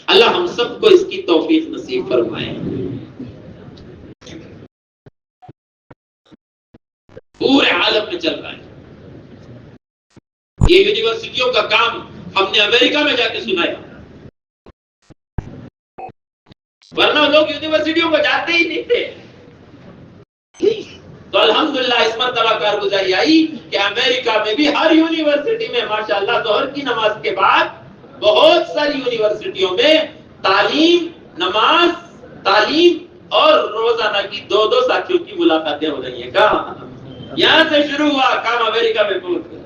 [SPEAKER 1] اللہ ہم سب کو اس کی توفیق نصیب فرمائے۔ پورے عالم میں چل رہا ہے یہ یونیورسٹیوں کا کام، ہم نے امریکہ میں جا کے سنایا، ورنہ لوگ یونیورسٹیوں کو جاتے ہی نہیں تھے۔ تو الحمدللہ اس مرتبہ کارگزاری آئی کہ امریکہ میں بھی ہر یونیورسٹی میں ماشاءاللہ ظہر کی نماز کے بعد بہت ساری یونیورسٹیوں میں تعلیم، نماز، تعلیم اور روزانہ کی 2 ساتھیوں کی ملاقاتیں ہو رہی ہیں۔ کہاں؟ یہاں سے شروع ہوا کام امریکہ میں پہنچ گیا۔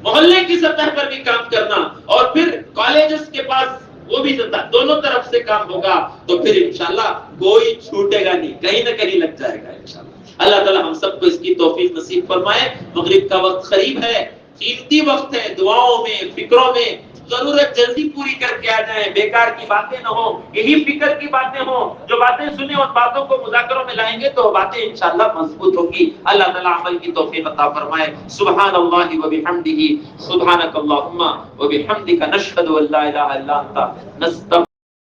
[SPEAKER 1] محلے کی سطح پر بھی کام کرنا اور پھر کالجز کے پاس وہ بھی دونوں طرف سے کام ہوگا، تو پھر انشاءاللہ کوئی چھوٹے گا نہیں، کہیں نہ کہیں لگ جائے گا انشاءاللہ۔ اللہ تعالی ہم سب کو اس کی توفیق نصیب فرمائے۔ مغرب کا وقت قریب ہے، قیمتی وقت ہے، دعاؤں میں، فکروں میں ضرورت جلدی پوری کر کے آ جائیں، بیکار کی باتیں نہ ہوں، یہی فکر کی باتیں ہوں، جو باتیں سنیں ان باتوں کو مذاکروں میں لائیں گے تو باتیں انشاءاللہ مضبوط ہوگی۔ اللہ تعالی عمل کی توفیق عطا فرمائے۔ سبحان اللہ و بحمدہ، سبحانک اللہم و بحمدک، نشہد ان لا الہ الا انت، نستغفرک۔